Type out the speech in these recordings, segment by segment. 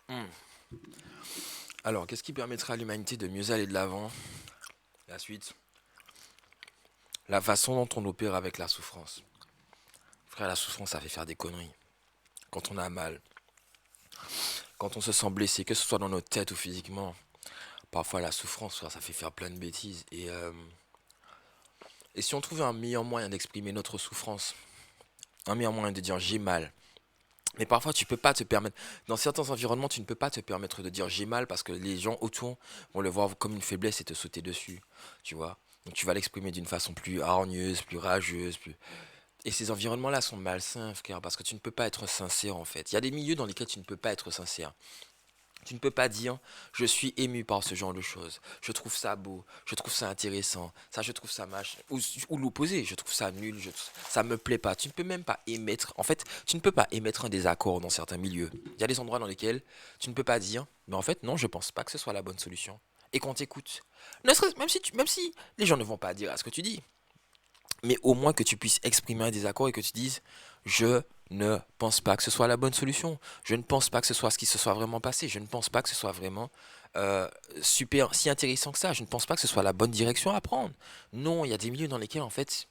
Hmm. Alors, qu'est-ce qui permettra à l'humanité de mieux aller de l'avant? La suite, la façon dont on opère avec la souffrance. Frère, la souffrance, ça fait faire des conneries. Quand on a mal, quand on se sent blessé, que ce soit dans notre tête ou physiquement, parfois la souffrance, ça fait faire plein de bêtises. Et si on trouvait un meilleur moyen d'exprimer notre souffrance, un meilleur moyen de dire j'ai mal, mais parfois tu peux pas te permettre, dans certains environnements, tu ne peux pas te permettre de dire j'ai mal parce que les gens autour vont le voir comme une faiblesse et te sauter dessus, tu vois. Donc tu vas l'exprimer d'une façon plus hargneuse, plus rageuse, plus... Et ces environnements-là sont malsains, frère, parce que tu ne peux pas être sincère en fait. Il y a des milieux dans lesquels tu ne peux pas être sincère. Tu ne peux pas dire je suis ému par ce genre de choses. Je trouve ça beau, je trouve ça intéressant, ça je trouve ça mâche. Ou l'opposé, je trouve ça nul, ça me plaît pas. Tu ne peux même pas émettre. En fait, tu ne peux pas émettre un désaccord dans certains milieux. Il y a des endroits dans lesquels tu ne peux pas dire mais en fait non, je pense pas que ce soit la bonne solution. Et qu'on t'écoute. Même si les gens ne vont pas dire à ce que tu dis, mais au moins que tu puisses exprimer un désaccord et que tu dises je ne pense pas que ce soit la bonne solution. Je ne pense pas que ce soit ce qui se soit vraiment passé. Je ne pense pas que ce soit vraiment euh, super si intéressant que ça. Je ne pense pas que ce soit la bonne direction à prendre. Non, il y a des milieux dans lesquels en fait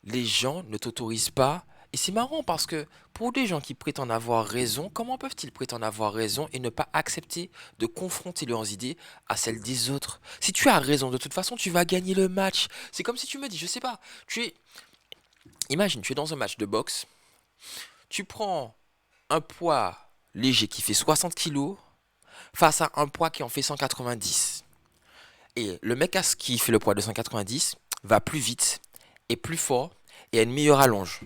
les gens ne t'autorisent pas. Et c'est marrant parce que pour des gens qui prétendent avoir raison, comment peuvent-ils prétendre avoir raison et ne pas accepter de confronter leurs idées à celles des autres? Si tu as raison, de toute façon, tu vas gagner le match. C'est comme si tu me dis, je sais pas, imagine, tu es dans un match de boxe, tu prends un poids léger qui fait 60 kilos face à un poids qui en fait 190. Et le mec qui fait le poids de 190 va plus vite et plus fort et a une meilleure allonge.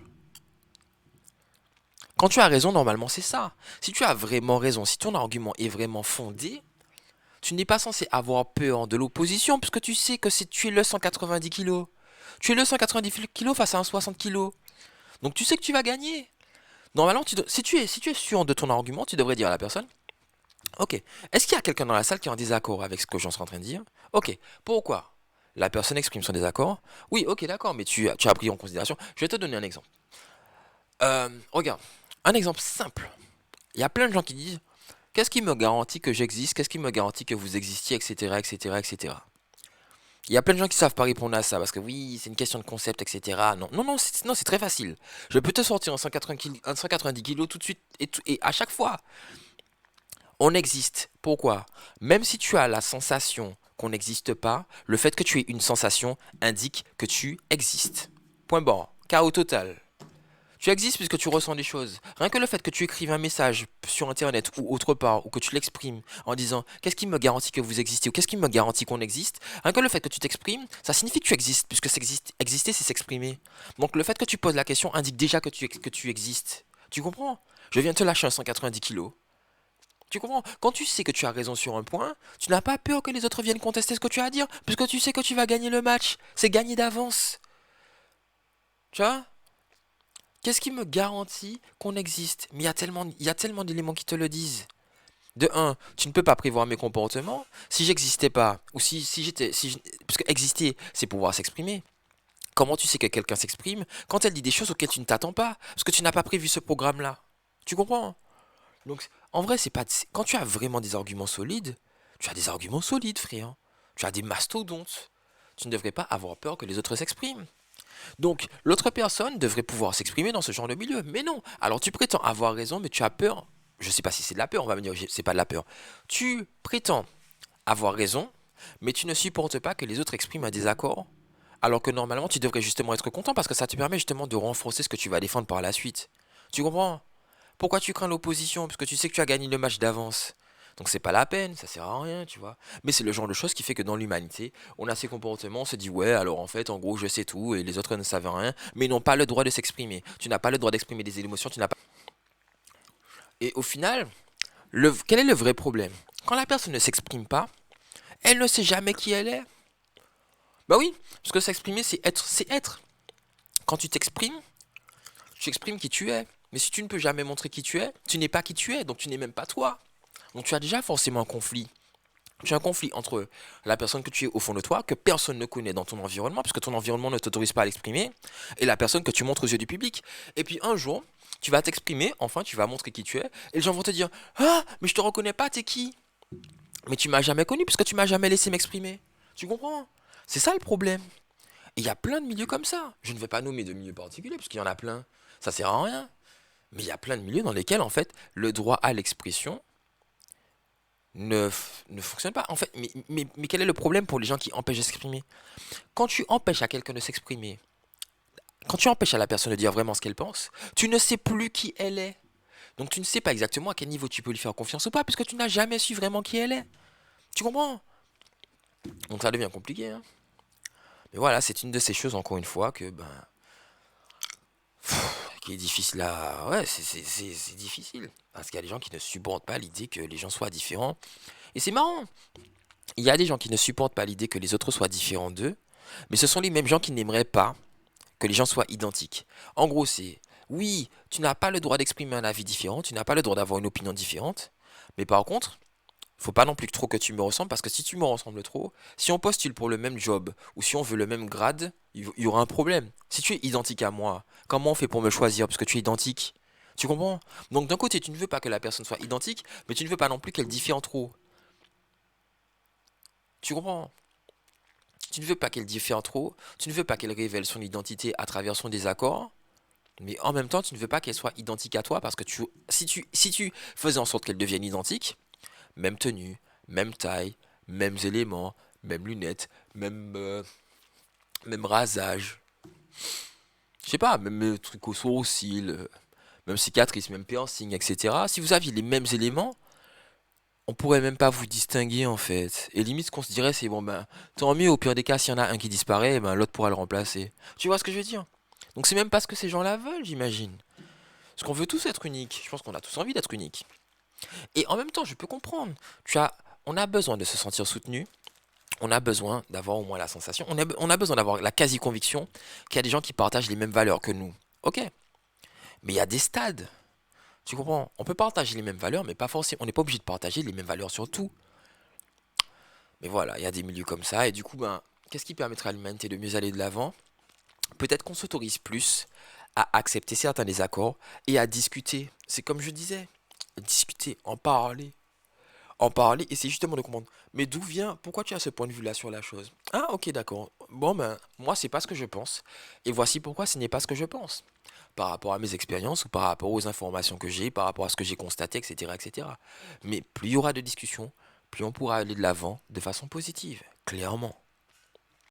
Quand tu as raison, normalement, c'est ça. Si tu as vraiment raison, si ton argument est vraiment fondé, tu n'es pas censé avoir peur de l'opposition puisque tu sais que tu es le 190 kilos. Tu es le 190 kilos face à un 60 kilos. Donc tu sais que tu vas gagner. Normalement, si tu es sûr de ton argument, tu devrais dire à la personne, ok, est-ce qu'il y a quelqu'un dans la salle qui est en désaccord avec ce que j'en suis en train de dire? Ok, pourquoi? La personne exprime son désaccord. Oui, ok, d'accord, mais tu as pris en considération. Je vais te donner un exemple. Regarde, un exemple simple. Il y a plein de gens qui disent, qu'est-ce qui me garantit que j'existe? Qu'est-ce qui me garantit que vous existiez, etc., etc., etc. Il y a plein de gens qui savent pas répondre à ça parce que oui, c'est une question de concept, etc. Non, non, non, non, c'est très facile. Je peux te sortir un 190 kilos tout de suite et à chaque fois. On existe. Pourquoi? Même si tu as la sensation qu'on n'existe pas, le fait que tu aies une sensation indique que tu existes. Point barre. Chaos total. Tu existes puisque tu ressens des choses. Rien que le fait que tu écrives un message sur internet ou autre part, ou que tu l'exprimes en disant qu'est-ce qui me garantit que vous existez ou qu'est-ce qui me garantit qu'on existe, rien que le fait que tu t'exprimes, ça signifie que tu existes, puisque exister c'est s'exprimer. Donc le fait que tu poses la question indique déjà que tu existes. Tu comprends? Je viens de te lâcher un 190 kilos. Tu comprends? Quand tu sais que tu as raison sur un point, tu n'as pas peur que les autres viennent contester ce que tu as à dire, puisque tu sais que tu vas gagner le match. C'est gagné d'avance. Tu vois? Qu'est-ce qui me garantit qu'on existe? Mais il y a tellement d'éléments qui te le disent. De un, tu ne peux pas prévoir mes comportements. Si j'existais pas, ou si j'étais, parce que exister, c'est pouvoir s'exprimer. Comment tu sais que quelqu'un s'exprime quand elle dit des choses auxquelles tu ne t'attends pas, parce que tu n'as pas prévu ce programme-là? Tu comprends? Donc, en vrai, c'est pas. Quand tu as vraiment des arguments solides, tu as des arguments solides, frère. Tu as des mastodontes. Tu ne devrais pas avoir peur que les autres s'expriment. Donc, l'autre personne devrait pouvoir s'exprimer dans ce genre de milieu. Mais non. Alors, tu prétends avoir raison, mais tu as peur. Je sais pas si c'est de la peur, on va me dire, c'est pas de la peur. Tu prétends avoir raison, mais tu ne supportes pas que les autres expriment un désaccord. Alors que normalement, tu devrais justement être content parce que ça te permet justement de renforcer ce que tu vas défendre par la suite. Tu comprends? Pourquoi tu crains l'opposition? Parce que tu sais que tu as gagné le match d'avance. Donc c'est pas la peine, ça sert à rien, tu vois. Mais c'est le genre de choses qui fait que dans l'humanité, on a ces comportements, on se dit ouais, alors en fait, en gros, je sais tout et les autres ne savent rien, mais ils n'ont pas le droit de s'exprimer. Tu n'as pas le droit d'exprimer des émotions, tu n'as pas. Et au final, quel est le vrai problème? Quand la personne ne s'exprime pas, elle ne sait jamais qui elle est. Bah oui, parce que s'exprimer, c'est être, c'est être. Quand tu exprimes qui tu es. Mais si tu ne peux jamais montrer qui tu es, tu n'es pas qui tu es, donc tu n'es même pas toi. Donc tu as déjà forcément un conflit. Tu as un conflit entre la personne que tu es au fond de toi, que personne ne connaît dans ton environnement, puisque ton environnement ne t'autorise pas à l'exprimer, et la personne que tu montres aux yeux du public. Et puis un jour, tu vas t'exprimer, enfin tu vas montrer qui tu es, et les gens vont te dire: Ah, mais je te reconnais pas, t'es qui? Mais tu m'as jamais connu, puisque tu m'as jamais laissé m'exprimer. Tu comprends? C'est ça le problème. Et il y a plein de milieux comme ça. Je ne vais pas nommer de milieux particuliers, parce qu'il y en a plein. Ça sert à rien. Mais il y a plein de milieux dans lesquels, en fait, le droit à l'expression ne fonctionne pas. En fait, mais quel est le problème pour les gens qui empêchent de s'exprimer? Quand tu empêches à quelqu'un de s'exprimer, quand tu empêches à la personne de dire vraiment ce qu'elle pense, tu ne sais plus qui elle est. Donc tu ne sais pas exactement à quel niveau tu peux lui faire confiance ou pas, puisque tu n'as jamais su vraiment qui elle est. Tu comprends? Donc ça devient compliqué, hein. Mais voilà, c'est une de ces choses, encore une fois, que qui est difficile à... Ouais, c'est difficile. Parce qu'il y a des gens qui ne supportent pas l'idée que les gens soient différents. Et c'est marrant. Il y a des gens qui ne supportent pas l'idée que les autres soient différents d'eux, mais ce sont les mêmes gens qui n'aimeraient pas que les gens soient identiques. En gros, c'est: oui, tu n'as pas le droit d'exprimer un avis différent, tu n'as pas le droit d'avoir une opinion différente, mais par contre, faut pas non plus trop que tu me ressembles, parce que si tu me ressembles trop, si on postule pour le même job ou si on veut le même grade, il y aura un problème. Si tu es identique à moi, comment on fait pour me choisir parce que tu es identique? Tu comprends? Donc d'un côté, tu ne veux pas que la personne soit identique, mais tu ne veux pas non plus qu'elle diffère trop. Tu comprends? Tu ne veux pas qu'elle diffère trop, tu ne veux pas qu'elle révèle son identité à travers son désaccord, mais en même temps, tu ne veux pas qu'elle soit identique à toi, parce que si tu faisais en sorte qu'elle devienne identique, même tenue, même taille, mêmes éléments, mêmes lunettes, même rasage, je sais pas, même truc au sourcil, même cicatrice, même piercing, etc. Si vous aviez les mêmes éléments, on pourrait même pas vous distinguer en fait. Et limite, ce qu'on se dirait, c'est bon, ben, tant mieux, au pire des cas, s'il y en a un qui disparaît, ben, l'autre pourra le remplacer. Tu vois ce que je veux dire? Donc c'est même pas ce que ces gens-là veulent, j'imagine. Parce qu'on veut tous être uniques. Je pense qu'on a tous envie d'être uniques. Et en même temps, je peux comprendre. On a besoin de se sentir soutenu. On a besoin d'avoir au moins la sensation. On a besoin d'avoir la quasi-conviction qu'il y a des gens qui partagent les mêmes valeurs que nous. Ok. Mais il y a des stades. Tu comprends? On peut partager les mêmes valeurs, mais pas forcément. On n'est pas obligé de partager les mêmes valeurs sur tout. Mais voilà, il y a des milieux comme ça. Et du coup, ben, qu'est-ce qui permettrait à l'humanité de mieux aller de l'avant? Peut-être qu'on s'autorise plus à accepter certains désaccords et à discuter. C'est comme je disais, discuter, en parler, et c'est justement de comprendre. Mais d'où vient, pourquoi tu as ce point de vue-là sur la chose? Ah, ok, d'accord. Bon, ben, moi, c'est pas ce que je pense. Et voici pourquoi ce n'est pas ce que je pense. Par rapport à mes expériences ou par rapport aux informations que j'ai, par rapport à ce que j'ai constaté, etc., etc. Mais plus il y aura de discussions, plus on pourra aller de l'avant de façon positive, clairement.